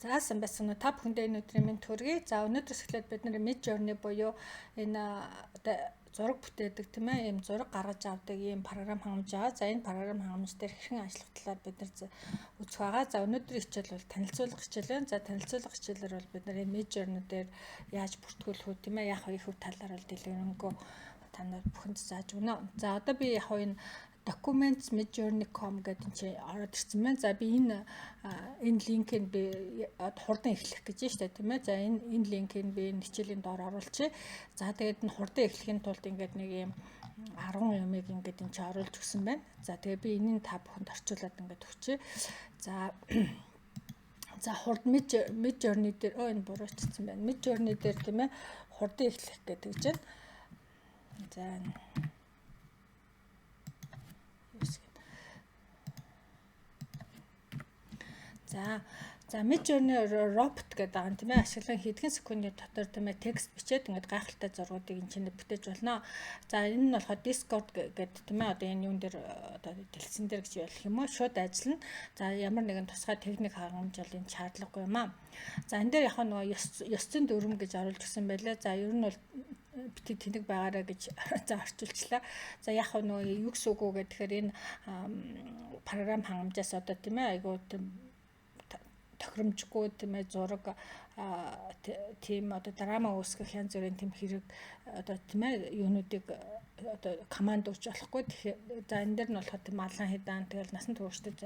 За сайн байна уу та бүхэндээ энэ өдрийн мэнд хүргэе. За өнөөдрөөс эхлээд бид нэр Midjourney буюу энэ зураг бүтээдэг тийм ээ ийм зураг гаргаж авдаг ийм програм хангамж байгаа. За энэ програм хангамж дээр хэрхэн ажиллах талаар бид нар үзэх байгаа. За өнөөдрийн хичээл бол танилцуулга хичээл байна. За танилцуулга хичээлээр бол бид нар энэ Midjourney дээр яаж бүртгүүлэх үү тийм ээ яах вэ хүү талаар бол дэлгэрэнгүй танаар бүхэнд зааж өгнө. За одоо би яг энэ Documents Midjourney.com гэдэг чинь ороод ирсэн байна. За би энэ линкийг би хурдан эхлэх гэж байна шүү дээ тийм ээ. За энэ линкийг би энэ хичээлийн доор оруулчих. За тэгээд энэ хурдан эхлэхийн тулд ингээд нэг юм 10 юмыг ингээд энэ чи оруулж өгсөн байна. За тэгээд би энэний та бүхэнд орчуулад ингээд өгчээ. За хурд Midjourney дээр энэ буруутсан байна. Midjourney дээр тийм ээ хурдан эхлэх гэдэг чинь. За Midjourney robot гэдэг байгаа юм тийм ээ ашиглан хэдхэн секундын дотор тийм ээ текст бичээд ингээд гайхалтай зургуудыг энэ чинь бүтээж болно. За энэ нь болохоор Discord гэдэг тийм ээ одоо энэ юун дээр одоо дэлгэцэн дээр гэж ярих юм уу шууд ажиллана. За ямар нэгэн тусгай техник хангамж бол энэ шаардлагагүй юм аа. За энэ дээр яг нөгөө ёс зүйн дүрм гэж оруулж өгсөн байлаа. За ер нь бол бити тэнэг байгаараа гэж за орчуулчлаа. За яг нөгөө юу гэсэн үг вэ гэхээр энэ програм хангамжаас одоо тийм ээ айгуу тохиромжгүй тийм ээ зураг тийм одоо драма үүсгэх янз бүрийн тийм хэрэг одоо тийм ээ юунуудыг одоо команд өгч болохгүй. За энэ дээр нь болохоор тийм алан хидаан тэгэл насан туршид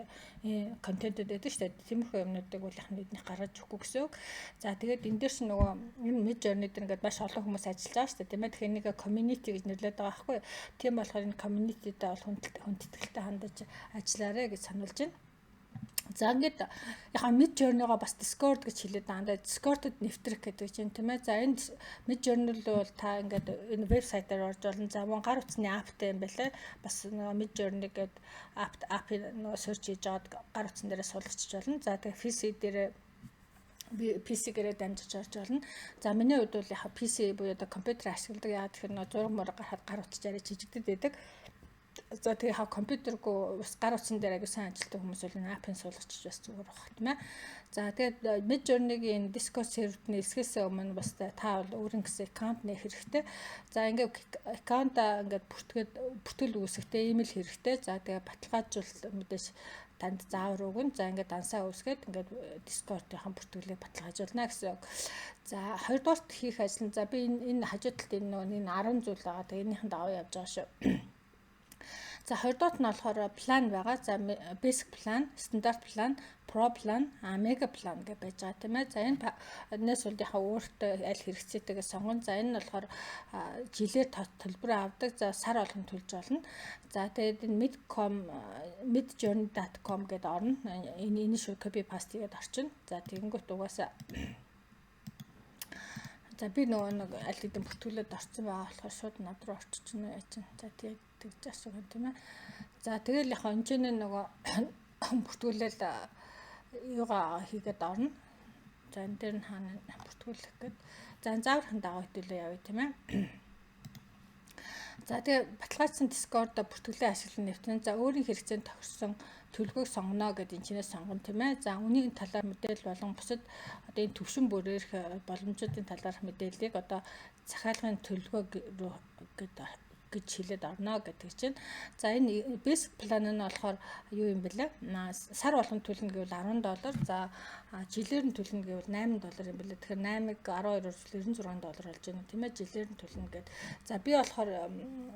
контентууд байдаг шүү дээ. Тиймэрхүү юмнуудыг бол яг нэгнийх гаргаж өгөхгүй гэсэн үг. За тэгээд энэ дээр чинь нөгөө энэ Midjourney дээр ингээд маш олон хүмүүс ажиллаж байгаа шүү дээ. Тийм ээ тэгэхээр нэг community гэж нэрлэдэг байгаа байхгүй. Тийм болохоор энэ community-тэй бол хүндэтгэлтэй хандаж ажиллаарэ гэж сануулж байна. За ингээд яг Midjourney-го бас Discord гэж хэлээд байгаа. Discord-д нэвтрэх гэдэг чинь тийм ээ. За энэ Midjourney бол та ингээд энэ вебсайтаар орж болно. За гар утасны аптай юм байлаа. Бас нөгөө Midjourney гэдэг апыг нөгөө search хийж аваад гар утсан дээрээ суулгачих болно. За тэгээ PC-гээрээ дамжиж орж болно. За миний хувьд бол яг PC буюу одоо компьютер ашигладаг. Яг тэгэхээр нөгөө зураг мураг гарахад гар утас жараа жижигдэд байдаг. За тэгээ компьютергүй бас гар утсан дээр аягүй сайн ажилладаг хүмүүс бол энэ апын суулгачих бас зүгээр баг тийм ээ. За тэгээд Midjourney-гийн Discord серверний эсгээс өмнө бас та бол өөрийн гэсэн аккаунт нэх хэрэгтэй. За ингээд аккаунтаа ингээд бүтгэл үүсгэхдээ имэйл хэрэгтэй. За тэгээ баталгаажуул мэдээж танд заавар өгнө. За ингээд дансаа үүсгээд ингээд Discord-ийн бүртгэлийг баталгаажуулна гэсэн үг. За хоёрдугаарт хийх ажил нь за би энэ хажуу талд энэ 10 зүйл байгаа. Тэгээ энийхэн даваа явж байгаа шүү. За хоёрдугаарт нь болохоор план байгаа. За basic план, стандарт план, про план, мега план гэж байж байгаа тийм ээ. За энэс бол яхаа өөртөө аль хэрэгцээтэйгээ сонгоно. За энэ нь болохоор жилээр төлбөр авдаг. За сар болгон төлж болно. За тэгээд энэ midjourney.com гэдээ орно. Энэ шүү copy paste хийгээд орчин. За тэгэнгүүт угаасаа за би нөгөө нэг аль хэдийн бүртгүүлээд орсон байгаа болохоор шууд над руу орчихно яа чинь. За тэгээд тэгж асуух тийм ээ. За тэгэл яг хонжины нөгөө бүртгүүлэл юугаа хийгээд орно. За энэ дээр нь хаана бүртгүүлэх гээд. За заавархан дагуу хөтөлөө явъя тийм ээ. За тэгээ баталгаажсан Discord-о бүртгэлээ ашиглан нэвтрэн. За өөрийн хэрэгцээнд тохирсон төлөвлөгөөг сонгоно гэдэг энэ чинээс сонгоно тийм ээ. За үнийн талаар мэдээлэл болон бусад одоо энэ төвшин бүрээрх боломжуудын талаарх мэдээллийг одоо захиалгын төлөвлөгөө гэж хэлээд орно гэдэг чинь. За энэ basic план нь болохоор юу юм бэлээ? Сар болгон төлнө гэвэл $10. За жилээр нь төлнө гэвэл $8 юм бэлээ. Тэгэхээр 8-ыг 12-оор $96 болж байна тийм ээ. Жилээр нь төлнө гэдэг. За би болохоор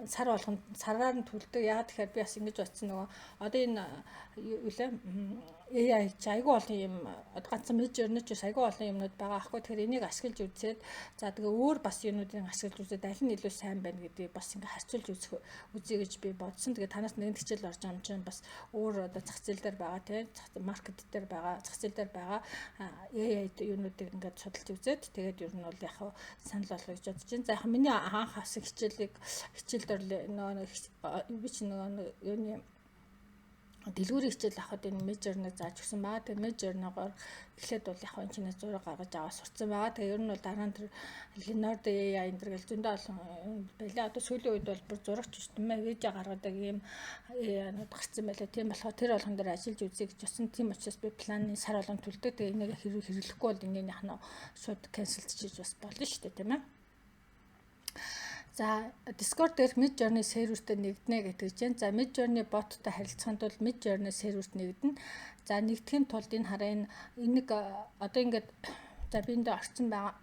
сар болгон сараар нь төлдөг. Яагаад тэгэхээр би бас ингэж бодсон нөгөө одоо энэ юу лээ AI айгүй олон юм ганцхан Midjourney ч айгүй олон юмнууд байгаа аахгүй. Тэгэхээр энийг ашиглаж үзээд за тэгээ өөр бас юмнуудыг ашиглаж үзээд аль нь илүү сайн байна гэдгийг бас ингээ харьцуулж үзье гэж би бодсон. Тэгээ танаас нэгэн хичээл орж байгаа юм чинь бас өөр одоо зах зээл дээр байгаа тийм маркет дээр байгаа зах зээл дээр байгаа AI юмнуудыг ингээ судалж үзээд тэгээд ер нь бол яг санал болгоё гэж бодож байна. За яг миний анх авсан хичээлд нөгөө би чи нөгөө юуны дэлгүүрийн хичээл авахд энэ mid journey зааж өгсөн байгаа. Тэгээ mid journey-гоор эхлээд бол яг энэ чинь зураг гаргаж аваад сурцсан байгаа. Тэгээ ер нь бол дараа нь тэр Leonardo AI энэ гэл зөндөө олон байлаа. Одоо сүүлийн үед бол бүр зурагч биш тийм ээ видео гаргадаг юм анууд гарцсан байлаа. Тийм болохоор тэр болгон дээр ажиллаж үзье гэж болсон. Тийм учраас би планы сар болгон төлдөг. Тэгээ энийг хэрэглэхгүй бол энэний хана шууд cancelчиж бас болно шүү дээ тийм ээ. За Discord дээрх Mid Journey сервертэй нэгднэ гэдэг чинь. За Mid Journey bot-тай харилцахын тулд Mid Journey серверт нэгдэнэ. За нэгдэхийн тулд энэ хараа энийг одоо ингээд за би энд орсон байгаа.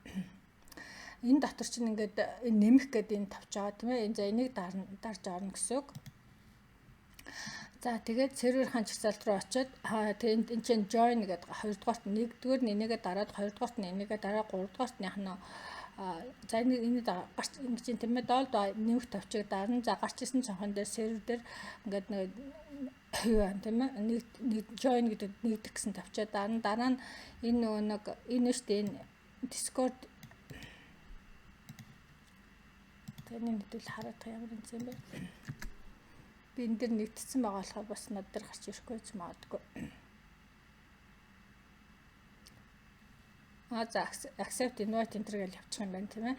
Энэ дотор чинь ингээд нэмэх гэдэг энэ тавьж байгаа тийм ээ. За энийг дарж орно гэсэн үг. За тэгээд серверийн чагсаалт руу очиод тэгээд энэ чинь join гэдэг хоёрдугаарт нэгдүгээр нь энийгээ дараад хоёрдугаарт нь энийгээ дараа гуравдугаарт нь яхана за энэ гарч ингэж тийм ээ доолд нэмэх тавчиг дарна. За гарч исэн цонхон дээр сервер дээр ингээд нэг юу юм тийм ээ нэг join гэдэг нэгдэх гэсэн тавчаа дарна. Дараа нь энэ нөгөө нэг энэ штэ энэ Discord тэний хэдүүл хараад ямар юм бэ? Би энэ дэр нэгдсэн байгаа болохоор бас над дээр гарч ирэхгүй ч магадгүй. За accept invite enter гэж явуучих юм байна тийм ээ.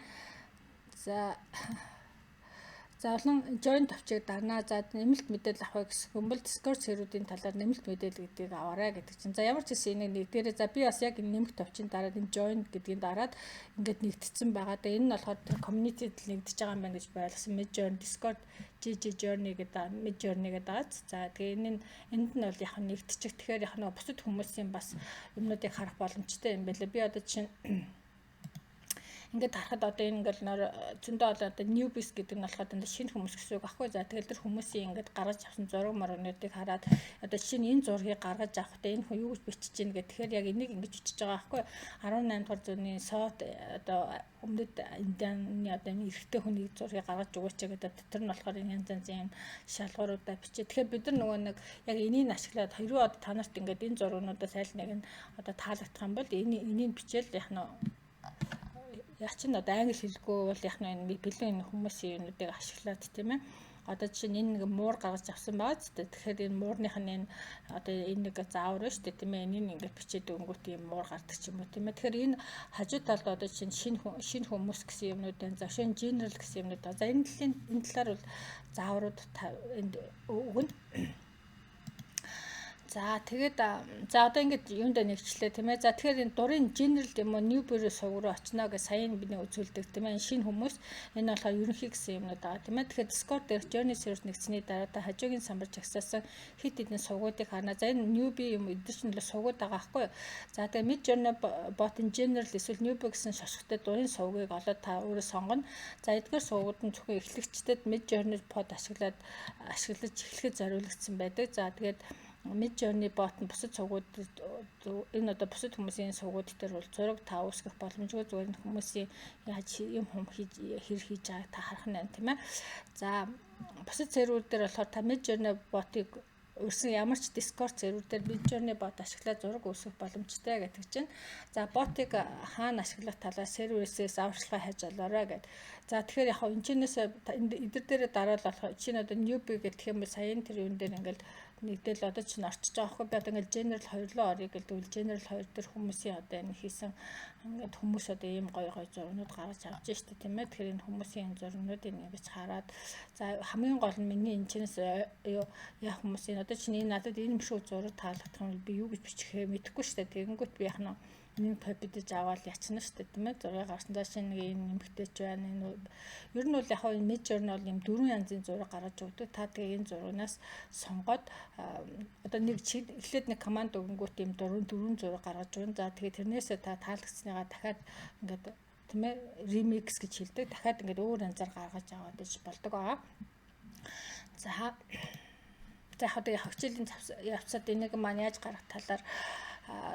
За олон join тавчиг дарнаа. За нэмэлт мэдээлэл авах гэсэн бол Discord серверүүдийн талаар нэмэлт мэдээлэл гэдгийг аваарай гэдэг чинь. За ямар ч гэсэн энийг нэгдээрээ за би бас яг энэ нэмэлт тавчийн дараад энэ join гэдгийг дараад ингээд нэгдсэн байгаа. Тэгээ энэ нь болохоор community-д нэгдэж байгаа юм байна гэж байлгасан. Mid Journey Discord GG Journey гэдэг Mid Journey гэдэг. За тэгээ энд нь бол яг нэгдчих. Тэгэхээр яг нэг бусад хүмүүсийн бас юмнуудыг харах боломжтой юм байна лээ. Би одоо чинь ингээд харахад одоо энэ ингээл нөр зөндөө одоо newbies гэдэг нь болохоор энэ шинэ хүмүүс гэсэн үг аахгүй. За тэгэл тэр хүмүүсийн ингээд гаргаж авсан зураг мөрөнүүдийг хараад одоо шинэ энэ зургийг гаргаж авахдаа энэ хүн юу гэж бичиж гин гэх. Тэгэхээр яг энийг ингэж бичиж байгаа аахгүй. 18 дугаар зууны сот одоо өмнөд индианы одоо эрэгтэй хүний зургийг гаргаж өгөөч гэдэг. Тэр нь болохоор янз янзын шалгууруудаа бичээ. Тэгэхээр бид нар нөгөө нэг яг энийг ашиглаад хоёроо одоо та нарт ингээд энэ зургуудаас аль нэг нь одоо таалагдах юм бол энийг бичээл яг нь яг ч одоо англи хэлгүй бол яг энэ бэлэн хүмүүсийн юмнуудыг ашиглаад тийм ээ. Одоо жишээ нь энэ нэг муур гаргаж авсан байгаа ч тэгэхээр энэ муурных нь энэ одоо энэ нэг заавар шүү дээ тийм ээ. Энийг ингээд бичээд өнгөт юм муур гардаг ч юм уу тийм ээ. Тэгэхээр энэ хажуу талд одоо жишээ нь шинэ хүмүүс гэсэн юмнууд байна. За шинэ general гэсэн юмнууд. За энэ талаар бол зааврууд энд өгнө. За тэгээд за одоо ингээд юунд нэгчлээ тийм ээ. За тэгэхээр энэ дурын general юм уу newbie сувг руу очно гэж саяны бидний үзүүлдэг тийм ээ. Шинэ хүмүүс энэ болохоор ерөнхий гэсэн юмнууд байгаа тийм ээ. Тэгэхээр Discord дээр journey server нэгсний дараа та хажуугийн самбар жагсаасан хит хитэн сувгуудыг харна. За энэ newbie юм эдгээр чинь л сувгууд байгаа байхгүй юу. За тэгээд mid journey bot-ын general эсвэл newbie гэсэн шошготой дурын сувгийг олоод та өөрөө сонгоно. За эдгээр сувгууд нь зөвхөн эхлэгчдэд mid journey bot ашиглаж эхлэхэд зориулагдсан байдаг. За тэгээд Mid Journey bot нь бусад сувгууд энэ одоо бусад хүмүүсийн сувгууд дээр бол зураг та үүсгэх боломжгүй зүгээр нь хүмүүсийн яаж юм хэр хийж байгааг та харах нь тийм ээ. За бусад сервер дээр болохоор та Mid Journey bot-ыг өрсөн ямар ч Discord сервер дээр Mid Journey bot ашиглаад зураг үүсгэх боломжтой гэдэг чинь. За bot-ыг хаана ашиглах талаас серверээс аварчилгаа хайж олоорой гэдэг. За тэгэхээр яг энэ чинээс эдгээр дээр дараал болох чинь одоо newbie гэх юм бол саяны тэр юм дээр ингээл нэгдэл одоо чинь орчиж байгаа хгүй би одоо ингээл general 2 руу орё гэдэг general 2 дээр хүмүүсийн одоо энэ хийсэн ингээд хүмүүс одоо ийм гоё зургууд гаргаж авч штэ тийм ээ. Тэгэхээр энэ хүмүүсийн зургуудыг ингэж хараад за хамгийн гол нь миний энэ чинээс яах хүмүүсийн одоо чинь энэ надад энэ юм шиг зураг таалагдах юм бол би юу гэж бичихээ мэдэхгүй штэ. Тэгэнгүүт би яхна нэг папидж аваад ячна штэ тийм ээ. Зургийг гарсан цааш нэг энэ нэмэгтэйч байна. Энэ ер нь бол яг энэ Mid Journey бол юм 4 янзын зураг гаргаж өгдөг. Та тэгээ энэ зургаас сонгоод одоо нэг эхлээд нэг команд өгөнгүүт юм 4 зураг гаргаж өгнө. За тэгээ тэрнээсээ та таалагдсныгаа дахиад ингээд тийм ээ remix гэж хэлдэг. Дахиад ингээд өөр янзаар гаргаж аваад иж болдог аа. За одоо хөгжлийн явцад энийг маань яаж гаргах талаар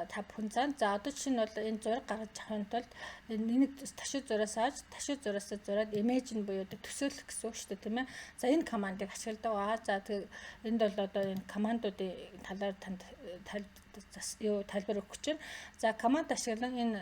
та бүхэн зан. За одоо чинь бол энэ зураг гаргаж авахын тулд энийг ташуу зураас ааж ташуу зураас зураад imagine буюу төсөөлөх гэсэн үг шүү дээ тийм ээ. За энэ командыг ашигладаг аа. За тэгээ энд бол одоо энэ командуудын талаар танд тайлбар өгч байна. За команд ашиглан энэ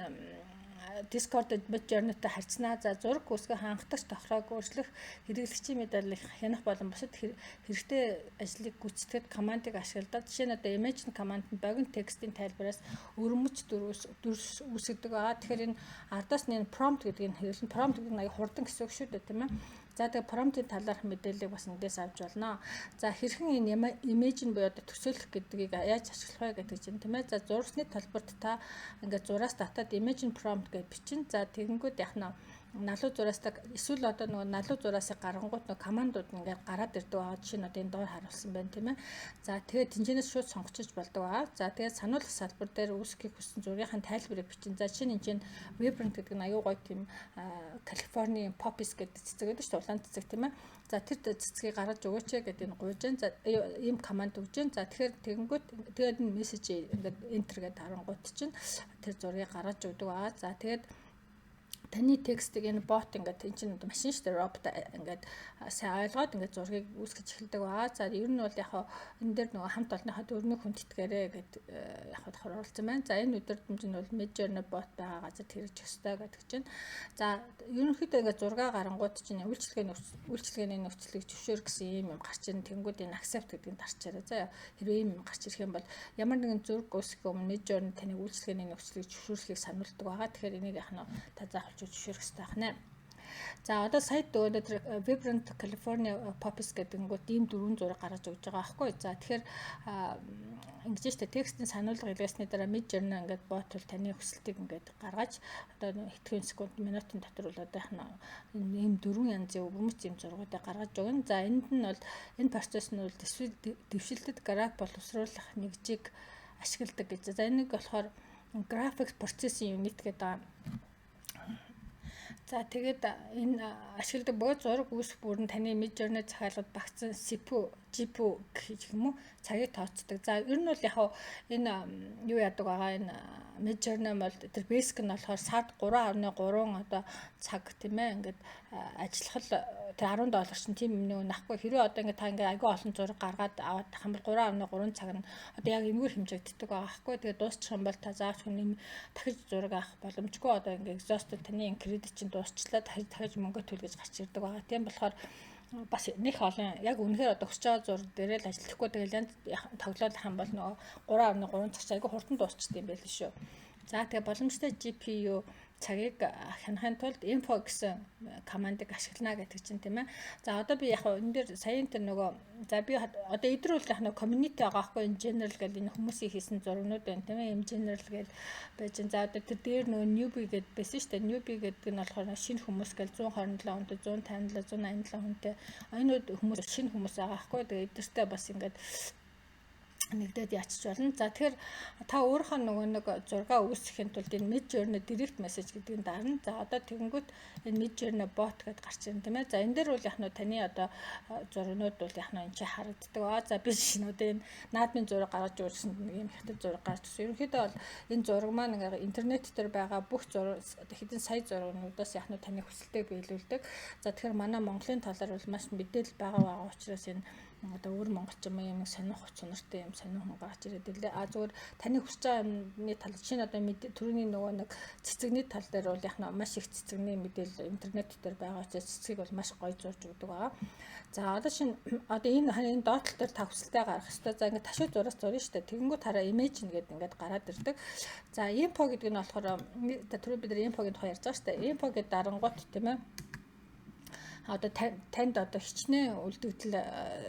Discord-д Midjourney-тэй харьцнаа. За зураг үүсгэх хангалттай тохироог өөрчлөх, хэрэглэгчийн мэдээллийг хянах болон бусад хэрэгтэй ажлыг гүйцэтгэхэд командыг ашигладаг. Жишээ нь одоо image command нь богино текстийн тайлбараас өрөмж дүр үүсгэдэг. Тэгэхээр энэ ардаас нь prompt гэдэг нь хэрэглэн prompt гэдэг нь аяа хурдан гэсэн үг шүү дээ, тийм ээ. За тэгээ промптын талаарх мэдээллийг бас эндээс авч болно. За хэрхэн энэ имиж нь буюу төсөөлөх гэдгийг яаж ашиглах вэ гэдэг чинь тийм ээ. За зурсны талбарт та ингээд зураас татаад image prompt гэж бичин. За тэгэнгүүт яг нь налуу зураас эсвэл одоо нөгөө налуу зураасыг гаргангууд нөгөө командууд ингээд гараад ирдэг байгаа. Жишээ нь одоо энэ доор харуулсан байна тийм ээ. За тэгээд тэнцэнээс шууд сонгочих болдог байгаа. За тэгээд сануулгах салбар дээр үүсгэх хүссэн зургийн тайлбарыг бичин. За жишээ нь энэ Vibrant гэдэг нь аюу гоё тийм California Poppies гэдэг цэцэг гэдэг чинь улаан цэцэг тийм ээ. За тэр цэцгийг гаргаж өгөөч гэдэг энэ гуйж जैन. За ийм команд өгж जैन. За тэгэхээр тэгэнгүүт тэгээд энэ мессеж ингээд enter гэдэг харангуут чинь тэр зургийг гаргаж өгдөг байгаа. За тэгээд таны текстийг энэ бот ингээд энэ чинь машин шүү дээ робот ингээд сайн ойлгоод ингээд зургийг үүсгэж эхэлдэг байгаа. За ер нь бол яг энэ дээр нөгөө хамт олонныхаа дөрвний хүн тэтгээрээ гэдэг яг тохируулсан байна. За энэ өдөртөмж нь бол Midjourney бот байгаа газар хэрэгжих ёстой гэдэг чинь. За ерөнхийдөө ингээд зураг гарангууд чинь үйлчлэгээний нөхцөлийг зөвшөөр гэсэн юм гарч ирэн тэнгууд энэ accept гэдгийг дарчаарай. За хэрвээ ийм гарч ирэх юм бол ямар нэгэн зураг үүсгэх өмнө Midjourney таны үйлчлэгээний нөхцөлийг зөвшөөрлөхийг сануулдаг байгаа. Тэгэхээр энийг яг нь та заахалж зөвшөөрөх хэрэгтэй байна. За одоо сая дөрөв Vibrant California Poppies гэдэг нь ийм дөрвөн зураг гаргаж өгч байгаа аахгүй. За тэгэхээр ингэж штэ текстийн сануулга илгээсний дараа Midjourney ингээд бот бол таны хүсэлтийг ингээд гаргаж одоо хэдхэн секунд минутын дотор бол одоо ийм дөрвөн янзын өвөмц юм зургуудыг гаргаж өгнө. За энд нь бол энэ процесс нь бол дэвшилтэд график боловсруулах нэгжийг ашигладаг гэж. За энийг болохоор graphics processing unit гэдэг. За тэгээд энэ ашигладаг бод зураг үүсэх бүр нь таны Midjourney захиалгад багцсан CPU гэх юм уу цагийг тооцдог. За ер нь бол яг энэ юу яадаг байгаа энэ Midjourney бол тэр basic нь болохоор сард 3.3 одоо цаг тийм ээ ингээд ажиллах тэр $10 чинь тийм юм нөө нахгүй. Хэрэв одоо ингээд та ингээд аягүй олон зураг гаргаад аваад тах юм бол 3.3 цаг нь одоо яг энэгээр хэмжигддэг байгаа байхгүй. Тэгээд дуусчих юм бол та заавал хүн дахиж зураг авах боломжгүй. Одоо ингээд exhausted таны кредит чинь дуусчлаа дахиж мөнгө төлгөж гарч ирдэг байгаа. Тийм болохоор бас нэг олон яг үнэхээр одоо өсч байгаа зураг дээрээ л ажиллахгүй тэгэл тоглоод хам бол нөгөө 3.3 цаг айгүй хурдан дуусчихдээ юм байл шүү. За тэгээ боломжтой GPU цагийг хянахын тулд info гэсэн командыг ашиглана гэдэг чинь тийм ээ. За одоо би яг энэ дээр саяын тэр нөгөө за би одоо эдрүүл яг нөгөө community байгаа байхгүй энэ general гэдэг энэ хүмүүсийн хийсэн зургнууд байна тийм ээ. Им general гэж байж. За одоо тэр дээр нөгөө newbie гэдэг байсан шүү дээ. Newbie гэдэг нь болохоор шинэ хүмүүс гэл 127 хүнтэй 157 187 хүнтэй энэ хүмүүс шинэ хүмүүс байгаа байхгүй. Тэгээ эдэртээ бас ингээд нэгдээд ячиж болно. За тэгэхээр та өөрийнхөө нөгөө нэг зураг үүсгэхийн тулд энэ Midjourney direct message гэдгийг дарна. За одоо тэгэнгүүт энэ Midjourney bot гэдээ гарч ирэн тийм ээ. За энэ дээр бол яг нь таны одоо зургнууд бол яг нь энэ чи харагддаг. За би шинэ одоо энэ наадмын зураг гаргаж өөрсөн нэг юм хятад зураг гарч ирсэн. Ерөнхийдөө бол энэ зураг маань ингээ интернет дээр байгаа бүх зураг хэдэн сая зургнуудаас яг нь таны хүсэлтэд биелүүлдэг. За тэгэхээр манай Монголын талаар бол маш мэдээлэл байгаа учраас энэ одоо өөр монголчин юм сонирх чанартай юм сонирх хүн гарч ирээд ирлээ. Зүгээр таны хүсэж байгаа юмны тал чинь одоо түрүүний нөгөө нэг цэцэгний тал дээр бол яг маш их цэцэгний мэдээлэл интернет дээр байгаа учраас цэцгийг бол маш гоё зурж өгдөг байгаа. За одоо энэ доотлол дээр та хүсэлтээ гаргах хэрэгтэй. За ингээд ташуу зураас зурна шүү дээ. Тэгэнгүүт хараа image нэгэд ингээд гараад ирдэг. За info гэдэг нь болохоор түрүү бид нар info гэдэг тухай ярьж байгаа шүү дээ. Info гэдэг дарангуут тийм ээ. Одоо танд одоо хичнээн үлдэгдэл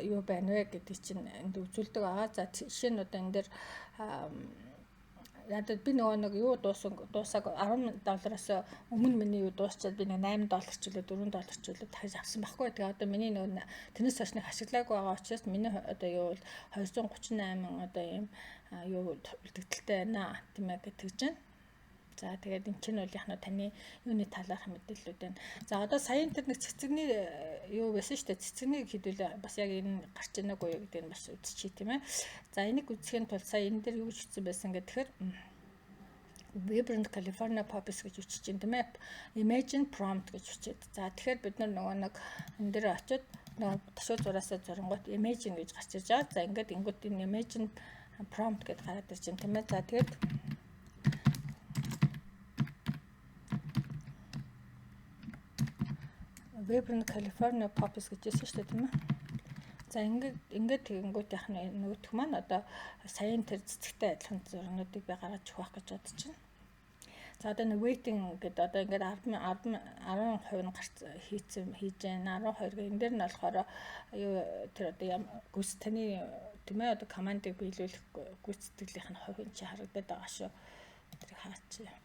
юу байна вэ гэдэг чинь энд үзүүлдэг байгаа. За жишээ нь одоо энэ дээр ядад би нөгөө нэг юу дуусаг $10-аас өмнө миний юу дуусчаад би нэг $8 ч үлээ $4 ч үлээ дахиж авсан байхгүй. Тэгээ одоо миний нөгөө тэрнээс хойш нэг ашиглаагүй байгаа учраас миний одоо юу бол 238 одоо ийм юу үлдэгдэлтэй байна тийм ээ гэж байна. За тэгээд энэ чинь бол яг нь таны юуны талаарх мэдээллүүд байна. За одоо саяын тэр нэг цэцэгний юу байсан шүү дээ. Цэцэгнийг хэдүүлээ бас яг энэ гарч ийнэг уу гэдэг нь бас үзчихье тийм ээ. За энийг үзэхийн тулд сая энэ дээр юу бичсэн байсан гэхээр Vibrant California Poppies гэж үчиж чинь тийм ээ. Imagine prompt гэж үчээд. За тэгэхээр бид нөгөө нэг энэ дээр очиод нөгөө ташуу зураасаа зурангууд imagine гэж гарч ирж байгаа. За ингээд ингүүд энэ imagine prompt гэдээ гараад ирж байна тийм ээ. За тэгээд Weber California Poppies гэж хэлсэн шүү дээ тийм ээ. За ингээд тэгэнгүүт яах нь нөгөөх маань одоо саяын тэр цэцэгтэй адилхан зургуудыг би гаргаж өгөх байх гэж бодож байна. За одоо нэг waiting гэдэг одоо ингээд 10% нь гарц хийж байна. 12 гэх энэ дээр нь болохоор юу тэр одоо таны тийм ээ одоо командыг биелүүлэх гүйцэтгэлийнх нь хувь чи харагдаад байгаа шүү. Тэрийг хаачих.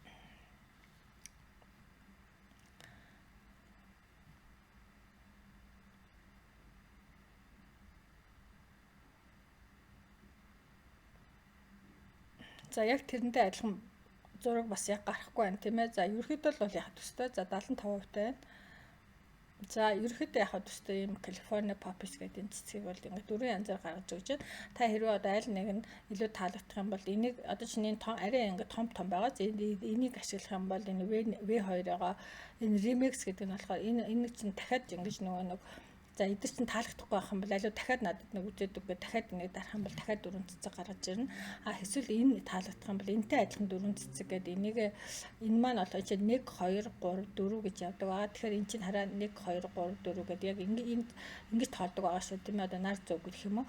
За яг тэрнтэй адилхан зураг бас яг гарахгүй байна тийм ээ. За ерөөхдөө бол яг төстэй. За 75% байна. За ерөөхдөө яг төстэй юм California Poppies гэдэг энэ цэцгийг бол ингээд дөрвөн янзаар гаргаж өгч байна. Та хэрвээ одоо аль нэг нь илүү таалагдах юм бол энийг одоо чиний арай ингээд том байгаа. Энийг ашиглах юм бол энэ V2-оо энэ remix гэдэг нь болохоор энэ чинь дахиад ингэж нэг за эдгээр чинь таалагдахгүй байх юм бол алуу дахиад надад нэг үзээд үгүй дахиад нэг дарах юм бол дахиад дөрвөн цэцэг гаргаж ирнэ. Эсвэл энэ таалагдах юм бол энэтэй адилхан дөрвөн цэцэг гэдэг энийг энэ маань бол чи 1 2 3 4 гэж явдаг байгаа. Тэгэхээр эн чинь хараа 1 2 3 4 гэдэг яг ингэж тоолдог байгаа шүү тийм ээ. Одоо нар зөв гэх юм уу.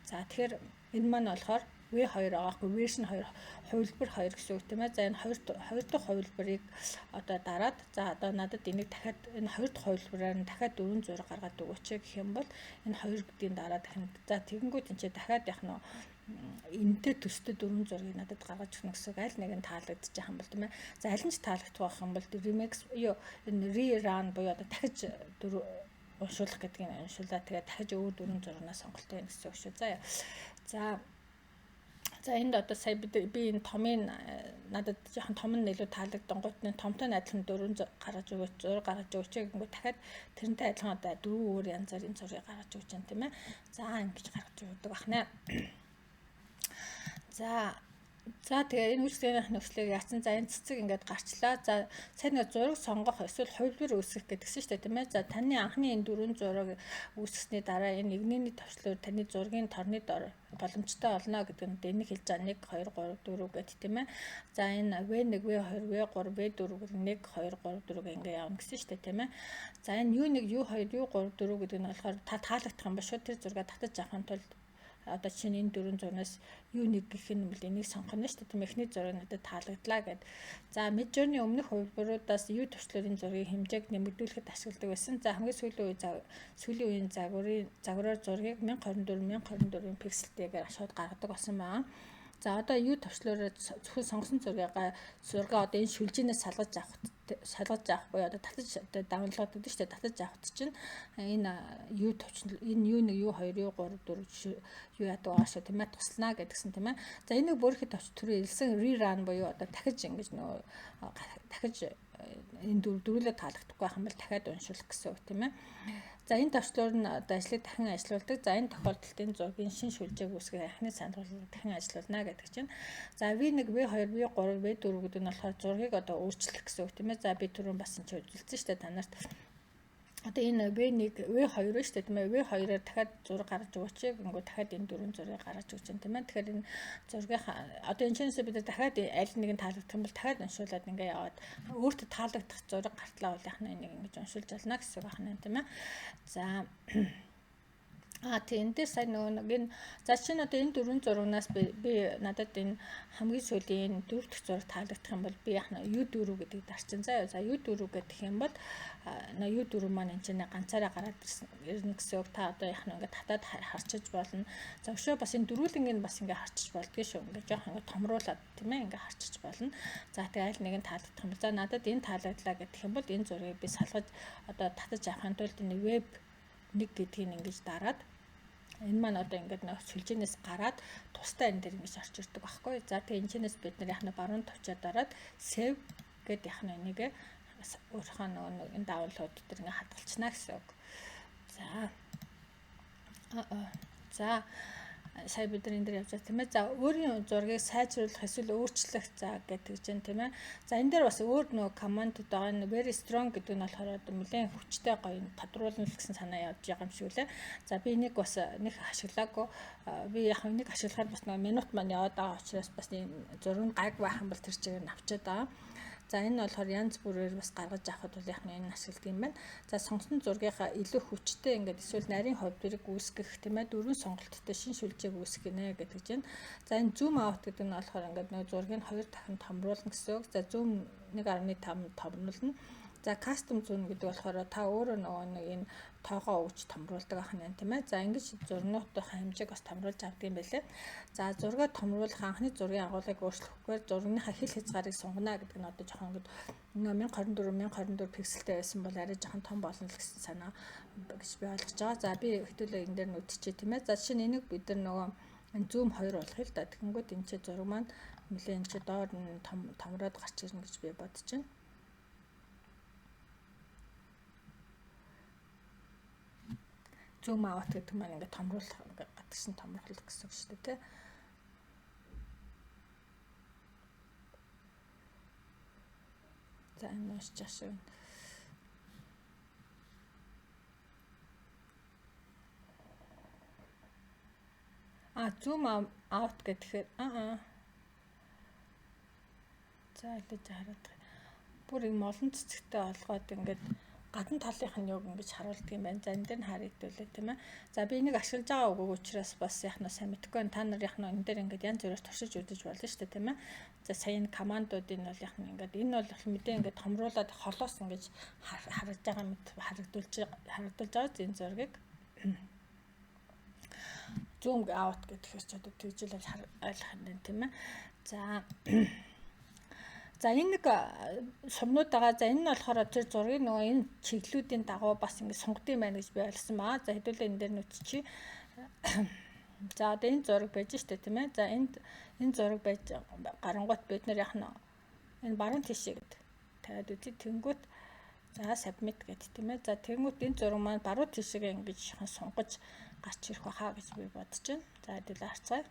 За тэгэхээр энэ маань болохоор V2 байгаа хгүй version 2 хувилбар 2 гэсэн үг тийм ээ. За энэ 2 дахь хувилбарыг одоо дараад за одоо надад энийг дахиад энэ 2 дахь хувилбараар нь дахиад 4 зураг гаргаад өгөөч гэх юм бол энэ 2 гэдгийн дараа дахин за тэгэнгүүт энэ чи дахиад яг нь энэтэй төстэй 4 зургийг надад гаргаж өгнө гэсэн аль нэг нь таалагдчих юм бол тийм ээ. За аль нь ч таалагдах байх юм бол remix энэ rerun буюу одоо дахиж уншуулах гэдгийг уншуулаа тэгээд дахиж өөр 4 зургнаа сонголт байна гэсэн үг шүү. За энд одоо сая би энэ томын надад жоохон том нь илүү таалагдсан гот нь томтой адилхан 4 гаргаж өгөөч зураг гаргаж өгөөч гэнгүүт дахиад тэрнтэй адилхан одоо 4 өөр янзаар энэ зургийг гаргаж өгч юм тийм ээ. За ингэж гаргаж өгдөг бахнаа. За тэгээ энэ үйлчлэгийн нөхцөлийг яатсан. За энэ цэцэг ингээд гарчлаа. За сайн нэг зураг сонгох эсвэл хувилбар үүсгэх гэдгсэн шүү дээ тийм ээ. За таны анхны энэ 4 зураг үүсгэсний дараа энэ нэгний төвчлөөр таны зургийн торны дор боломжтой олно гэдэг нь энийг хэлж байгаа 1 2 3 4 гэдэг тийм ээ. За энэ V1 V2 V3 V4 гэдэг 1 2 3 4 ингээд явна гэсэн шүү дээ тийм ээ. За энэ U1 U2 U3 4 гэдэг нь болохоор та таалагдах юм ба шүү тэр зургаа татаж авахын тулд одоо чинь энэ 4 зурнаас U1 гэх юм бол энийг сонгоно шүү дээ. Эхний зураг надад таалагдлаа гэд. За Midjourney өмнөх хувилбаруудаас U төвчлөрийн зургийг хэмжээг нэмэгдүүлэхэд ашигладаг байсан. За хамгийн сүүлийн үеийн загвараар зургийг 1024 пикселтэйгээр ашиглаад гаргадаг болсон байна. За одоо U төвчлөрөөр зөвхөн сонгосон зургаа одоо энэ шүлжинээс салгаж авах буюу одоо татаж даунлоод гэдэг чинь татаж авахд чинь энэ U төвчл энэ U1 U2 U3 4 юу яадаг байгаа шүү тийм ээ туслана гэдгсэн тийм ээ. За энийг бүрхэд төвч төрөө илсэн rerun буюу одоо дахиж ингэж нөгөө дахиж энэ дөрвөлөө таалагдахгүй байх юм бол дахиад уншуулах гэсэн үг тийм ээ. За энэ төвчлөөр нь одоо ажлыг дахин ажилуулдаг. За энэ тохиолдолд энэ зургийн шин шүлжээг үүсгэх анхны саналыг дахин ажилуулна гэдэг чинь. За V1 V2 V3 V4 гэдэг нь болохоор зургийг одоо өөрчлөх гэсэн үг тийм ээ. За би түрүүн бас энэ үзүүлсэн шүү дээ та нарт. Одоо энэ V1 V2 шүү дээ тийм ээ. V2-оор дахиад зураг гаргаж өгөөч гэнгүүт дахиад энэ 4 зургийг гаргаж өгч юм тийм ээ. Тэгэхээр энэ зургийн одоо энэ чинээс бид дахиад аль нэг нь таалагдах юм бол дахиад уншуулад ингээ яваад өөртөө таалагдах зураг гартлаа бол яхна энийг ингэж уншуулж олно гэсэн үг байна тийм ээ. За тийм энэ сайн нөгөө энэ за чинь одоо энэ 4 зурагнаас би надад энэ хамгийн сүүлийн 4 дахь зураг таалагдах юм бол би яхна U4 гэдэг дарчин заяа. За U4 гэх юм бол U4 маань энэ чинь ганцаараа гараад ирнэ гэсэн үг. Та одоо яхна ингээд татаад харчиж болно. За өшөө бас энэ дөрүүлэнгийн бас ингээд харчиж болдгоо шүү. Ингээд жоох ингээд томруулаад тийм ээ ингээд харчиж болно. За тэгээ аль нэг нь таалагдах юм бол за надад энэ таалагдлаа гэх юм бол энэ зургийг би салгаж одоо татаж авахын тулд энэ веб 1 гэдгийг ингэж дараад энэ маань одоо ингээд нэг сүлжээнээс гараад тустай энэ дээр ингэж орч ирдэг байхгүй. За тэгээ энэчнээс бид нар яхна баруун тавчаад дараад save гэдэг яхна энийг өөрийнхөө нөгөө энэ даунлууд дээр ингээд хадгалчихна гэсэн үг. За сая бид нар энэ дээр явж байгаа тийм ээ. За өөрийн зургийг сайжруулах эсвэл өөрчлөх за гэдэг чинь тийм ээ. За энэ дээр бас өөр нөгөө команд байгаа нь very strong гэдэг нь болохоор нэлээд хүчтэй гоё тодруулна л гэсэн санаа явж байгаа юм шиг үлээ. За би энийг бас нэг ашиглаагүй. Би яг энийг ашиглахаар бас нөгөө минут маань яваад байгаа учраас бас зураг нь гайг байх юм бол тэр чигээр нь авчиад байгаа. За энэ нь болохоор янз бүрээр бас гаргаж авахд бол яг энэ ашигладаг юм байна. За сонгосон зургийнхаа илүү хүчтэй ингээд эсвэл нарийн хувьдрыг үүсгэх тийм ээ дөрвөн сонголттой шин шүлжээг үүсгэнэ гэдэг чинь. За энэ зум аут гэдэг нь болохоор ингээд нэг зургийг 2 дахин томруулна гэсэн үг. За зум 1.5 томруулна. За custom zoom гэдэг болохоор та өөрөө нөгөө нэг энэ тоогоо өгч томруулдаг ахна тийм ээ. За ингэж зургийнхаа хэмжээг бас томруулж авдаг юм байлээ. За зургаа томруулах анхны зургийн агуулгыг өөрчлөхгүйгээр зургийнхаа хил хязгаарыг сунгана гэдэг нь одоо жоохон ингэ 1024 пикселтэй байсан бол арай жоохон том болно л гэсэн санаа гэж би ойлгож байгаа. За би хэдүүлээ энэ дээр нүдчихээ тийм ээ. За жишээ нь энийг бид нар нөгөө zoom 2 болгоё л да. Тэгэнгүүт энэ чи зураг маань нэлээд энэ чи доор нь томроод гарч ирнэ гэж би бодож байна. Zoom out гэдэг маань ингээд томруулах гадагшин томруулах гэсэн үг шүү дээ тий. За энэ уушч ашиг. Zoom out гэхээр за илж хараад. Бүр юм олон цэцэгтэй олгоод ингээд гадна талынх нь юг ингэж харуулдаг юм байна. За энэ дээр нь харагдуулъя тийм ээ. За би энийг ашиглаж байгаа үгүй учраас бас яхна сайн мэдэхгүй. Та нар яхна энэ дээр ингэж янз бүрээр туршиж үзэж болно шүү дээ тийм ээ. За сая энэ командуудыг нь бол яхна ингэж энэ бол мэдээ ингэж томруулаад холоос ингэж харагдж байгаа мэт харагдуулж байгаа энэ зургийг zoom out гэхээс ч одоо тэгжэл ойлгох юм байна тийм ээ. За энэ нэг сумнууд байгаа. За энэ нь болохоор тэр зургийг нөгөө энэ чиглэлүүдийн дагуу бас ингэ сунгадсан байна гэж би ойлгосон баа. За хэдүүлээ энэ дээр нүцчи. За одоо энэ зураг байж штэ тийм ээ. За энэ зураг байж гарангуут бид нар яхна энэ баруун тишээ гэд тавиад үзье. Тэнгүүт за submit гэд тийм ээ. За тэнгүүт энэ зураг маань баруун тишээгээ ингэж сунгаж гарч ирэх байхаа гэж би бодож байна. За хэдүүлээ харцгаая.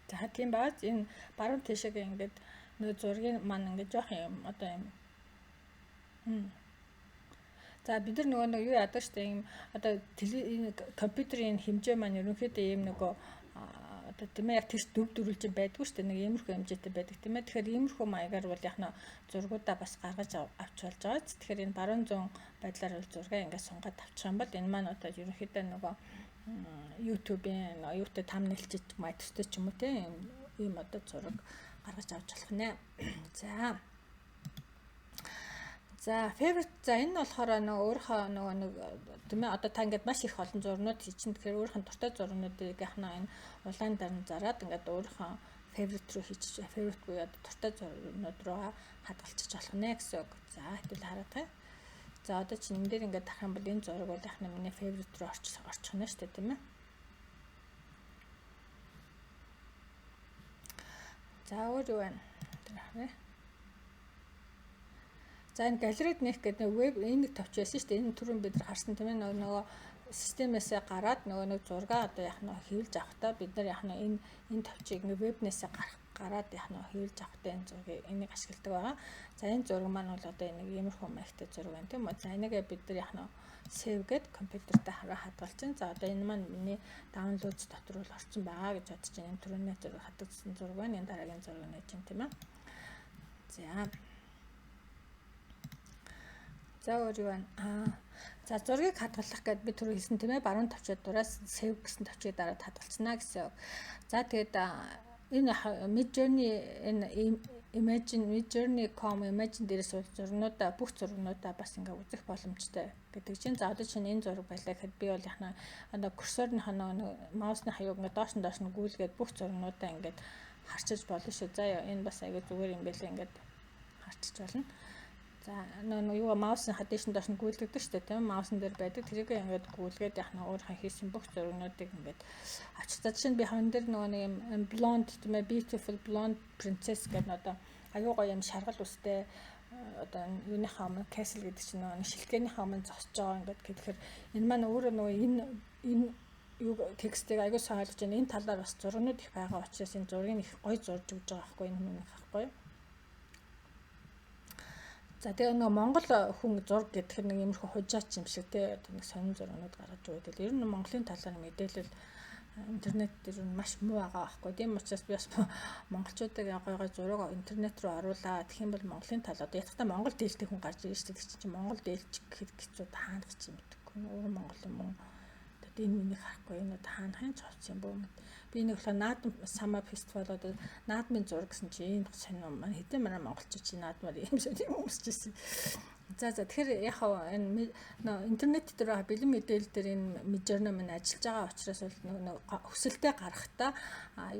За тийм бааз энэ баруун тишээгээ ингээд нөө зургийн маань ингээд жоох юм одоо юм. За бид нар нөгөө юу яадаг штэ юм одоо энэ компьютерийн хэмжээ маань ерөнхийдөө ийм нөгөө одоо тийм ээ яг тест дөрвөлж байдгүй штэ нэг иймэрхүү хэмжээтэй байдаг тийм ээ. Тэгэхээр иймэрхүү маягаар бол яхна зургуудаа бас гаргаж авч болж байгаа. Тэгэхээр энэ баруун зүүн байдлаар бол зургаа ингээд сунгаад авчих юм бол энэ маань одоо ерөнхийдөө нөгөө YouTube-ийн юутай thumbnail-ч маяг төстэй ч юм уу тийм ийм одоо зураг гаргаж авч болох нэ. За favorite за энэ нь болохоор нөгөө өөрийнхөө нөгөө нэг тийм ээ одоо та ингээд маш их олон зурнууд хийчин тэгэхээр өөрийнх нь дуртай зурнуудыг яхна энэ улаан дээр нь зараад ингээд өөрийнхөө favorite руу хийчих favorite буюу одоо дуртай зурнууд руу хадгалчих болох нэ гэсэн үг. За хэвэл хараад таа. За одоо чи энэ дээр ингээд тарах юм бол энэ зураг бол яхна миний favorite руу орчих нь шүү дээ тийм ээ. За өөр юу вэ? За энэ галерейд нэх гэдэг веб энийг товч байсан шүү дээ. Энэ түрүүн бид нар харсан тийм ээ нөгөө системээс гараад нөгөө зургаа одоо яхна хийлж авахдаа бид нар яхна энэ товчийг вебнээс гараад яхна хийлж авахдаа энэ зургийг энийг ашигладаг байгаа. За энэ зураг маань бол одоо нэг иймэрхүү маягтай зураг байна тийм үү. За энийгээ бид нар яхна save гэд компьютертэй хадгалчихсан. За одоо энэ маань миний downloads дотор бол орсон байгаа гэж бодож байна. Энэ түрүүний зураг хадгалсан зураг байна. Энэ дараагийн зураг нэж юм тийм ээ. За өөр юу вэ? За зургийг хадгалах гэдээ би түрүү хэлсэн тийм ээ. Баруун тавчаад дураас save гэсэн тавчийг дараад хадгалцсанаа гэсэн. За тэгээд энэ Midjourney энэ Midjourney.com imagine дээрээс зурнуудаа бүх зурнуудаа бас ингээ үзэх боломжтой гэдэг чинь. За одоо чинь энэ зураг байлаа гэхэд би бол яхна одоо курсорны маусны хаяг ингээ доош нь гүйлгээд бүх зурнуудаа ингээ харчиж болно шүү. За энэ бас аягүй зүгээр юм байлээ ингээ харчиж болно. За нөгөө маусын хадиш нь доош нь гүйлгдэг шүү дээ тийм маусын дээр байдаг. Тэрийг ингээд гүйлгээд яхна өөрийнхөө хийсэн бүх зургуудыг ингээд авчих. За жишээ нь би хон дээр нөгөө нэг юм blonde тийм ээ beautiful blonde princess гэдэг одоо аюу гоё юм шаргал үстэй одоо юуныхаа өмнө castle гэдэг чинь нөгөө шилхгэнийхаа өмнө зогсож байгаа ингээд тэгэхээр энэ маань өөрөө нөгөө энэ юу текстийг аюу сайн ойлгож байна. Энэ талаар бас зургууд их байгаа учраас энэ зургийг их гоё зурж өгж байгаа байхгүй энэ хүн их байхгүй. За тэгээ нэг Монгол хүн зураг гэдэг нэг иймэрхүү хужаач юм шиг те нэг сонин зургууд гаргаж өгдөг. Ер нь Монголын талаар мэдээлэл интернет дээр нь маш муу байгаа байхгүй. Тийм учраас би бас монголчуудыг гой зураг интернет рүү оруулаа. Тэгэх юм бол Монголын тал одоо ятгата Монгол дээлтэй хүн гарч ирж штэ. Тэг чинь Монгол дээлч гэхэд хэцүү таанах юм мэдгүй. Өөр Монгол юм уу? Тэгээд энэ миний харахгүй энэ таанахын цоц юм бөө. Би нэг болохоор наадам сама фестивалууд наадмын зураг гэсэн чинь энэ сонир маань хэдэн манай монголчууд чинь наадмаар юм шиг юм өмсчихсэн. За тэгэхээр яг энэ интернет дээр бэлэн мэдээлэл дээр энэ Midjourney минь ажиллаж байгаа учраас бол өсөлтөө гарахтаа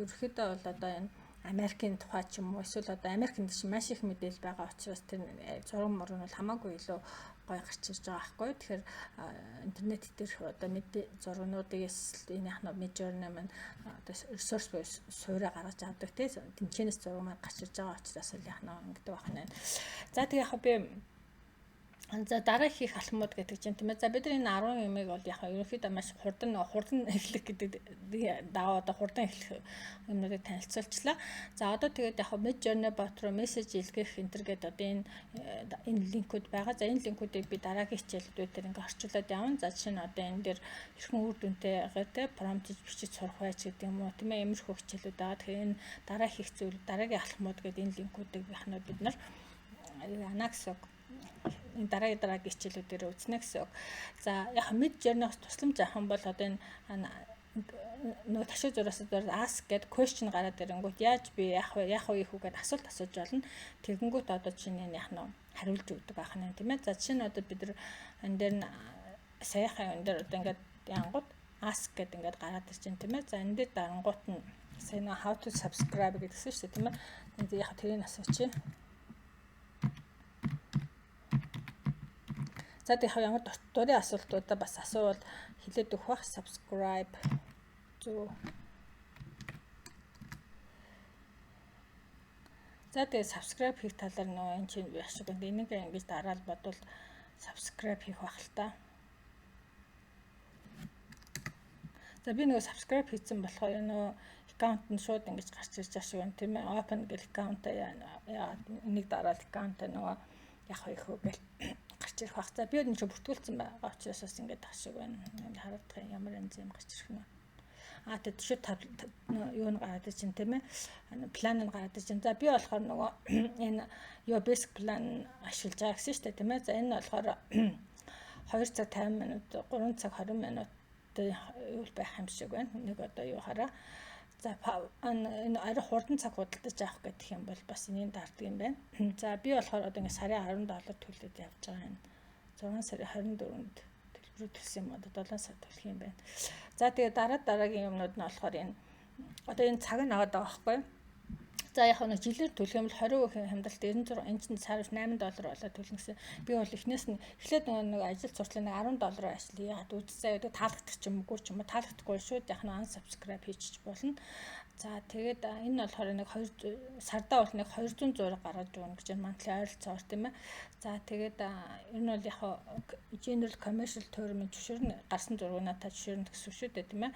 ерөөхдөө бол одоо энэ Америкийн тухай ч юм уу эсвэл одоо Америкт чинь маш их мэдээлэл байгаа учраас тэр зураг мөрөн бол хамаагүй илүү гой гарч ирж байгаа байхгүй. Тэгэхээр интернет дээр одоо зургуудыг энэ яхна Midjourney маань одоо ресурс буюу суурь гаргаж авдаг те тэнцэнэс зураг маань гарч ирж байгаа учраас л яхна ингэдэг байна. За тэгээ яг би за дараа хийх алхмууд гэдэг чинь тийм ээ. За бид нар энэ 10 юмыг бол яг ерөнхийдөө маш хурдан эхлэх гэдэг даваа одоо хурдан эхлэх юмнуудыг танилцуулчлаа. За одоо тэгээд яг Midjourney бот руу мессеж илгээх энтер гэдэг одоо энэ линкүүд байгаа. За энэ линкүүдийг би дараагийн хичээлүүд дээр ингээ орчуулад явна. За жишээ нь одоо энэ дээр хэрхэн үр дүнтэй гэдэг промпт бичиж сурах байж гэдэг юм уу тийм ээ. Иймэрхүү хичээлүүд байгаа. Тэгэхээр энэ дараа хийх зүйл дараагийн алхмууд гэдэг энэ линкүүдийг яхнаа бид нар яана гэсэн дараагийн хичээлүүдээр үзнэ гэсэн үг. За яг Midjourney-с тусламж авах юм бол одоо энэ нөгөө ташаа зураас ask гэдэг question гараад ирэнгүүт яаж би яах вэ ийхүү гэдээ асуулт асууж болно. Тэгэнгүүт одоо чинь энэ яах нь хариулж өгдөг байх нь тийм ээ. За жишээ нь одоо бид нар энэ дээр саяхан энэ дээр одоо ингээд янгууд ask гэдэг ингээд гараад ирчин тийм ээ. За энэ дээр дарангуут нь сая нэг how to subscribe гэдгсэн шүү дээ тийм ээ. Энд яг тэрийг асуучих. За яг ямар дурын асуултуудаа бас асуувал хэлээд өгөх бах subscribe зү. За тэгээ subscribe хийх талаар нөө энэ чинь ашиг энэ энийг ингэж дараал бодвол subscribe хийх бах л та. За би нөгөө subscribe хийсэн болохоор нөгөө аккаунт нь шууд ингэж гарч ирж байгаа шиг байна тийм ээ. Open гэх аккаунт яа энийг дараал аккаунт нөгөө яг ихүү гэл гарч ирэх бах. За би энэ ч бүртгүүлсэн байгаа учраас бас ингэж тах шиг байна. Хараад ямар энзим гарч ирэх нь. Тэгээд шүт юу н гараад чинь тийм ээ. План нь гараад чинь. За би болохоор нөгөө энэ юу basic plan ашиглаж байгаа гэсэн шүү дээ тийм ээ. За энэ болохоор 2 цаг 50 минут 3 цаг 20 минут юу байх юм шиг байна. Нэг одоо юу хараа. За энэ ари хурдан цаг худалдаж авах гэдэг юм бол бас энэний дарддаг юм байна. За би болохоор одоо ингэ сарын $10 төлөөд явж байгаа юм. 6 сарын 24-нд төлбөрөөр төлсөн юм одоо 7 сар төлөх юм байна. За тэгээ дараагийн юмнууд нь болохоор энэ одоо энэ цаг нь аваад байгаа байхгүй. За яг нэг жилээр төлөх юм бол 20% хямдалт 96 энэ чинь сард $8 болоод төлнө гэсэн. Би бол эхнээс нь эхлээд нэг ажил суртлаа нэг $10 ажиллая. Яагаад үзсэн байдаг таалагдах ч юм уу ч юм уу таалагдахгүй шүүд яг нэг unsubscribe хийчих болно. За тэгээд энэ болохоор нэг 2 сардаа бол нэг 200 зураг гаргаж өгнө гэж monthly ойролцоогоор тийм ээ. За тэгээд энэ бол яг general commercial term-ийн зөвшөөрн гарсан зургуудаа та зөвшөөрнө гэсэн шүү дээ тийм ээ.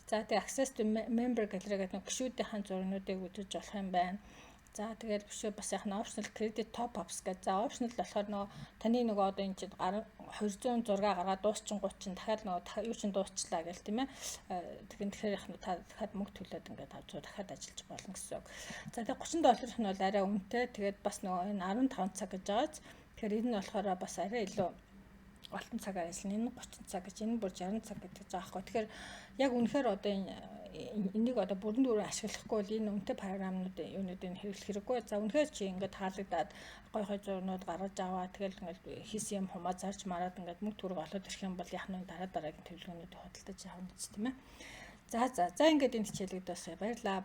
За тэгээ access to member gallery гэдэг нэг гişүүдийн зургуудыг үзэж болох юм байна. За тэгээд бишээ бас яг optional credit top ups гэдэг. За optional болохоор нөгөө таны нөгөө одоо энэ чинь 200 зураг гаргаад дуусчихгууд чинь дахиад нөгөө юу чинь дуусчлаа гэл тийм ээ. Тэгэхээр яг та дахиад мөнгө төлөөд ингээд 500 дахиад ажиллаж болно гэсэн үг. За тэгээд $30 нь бол арай үнэтэй. Тэгээд бас нөгөө энэ 15 цаг гэж байгааз. Тэгэхээр энэ нь болохоор бас арай илүү олон цагаар ажиллана. Энэ 30 цаг гэж энэ бүр 60 цаг гэдэг байгаа байхгүй. Тэгэхээр яг үнэхээр одоо энийг одоо бүрэн дүүрэн ашиглахгүй бол энэ үнэтэй програмнуудын юунуудыг хэрэглэх хэрэггүй. За үнэхээр чи ингээд таалагдаад гой зурнууд гаргаж аваа тэгэл ингээд хийсэн юм хумаа зарж мараад ингээд мөнгө төгрөг олоод ирэх юм бол яг нь дараагийн төлөвлөгөөнүүдийг худалдаж авах нь ч тийм ээ. За ингээд энэ хичээлүүд бас баярлаа.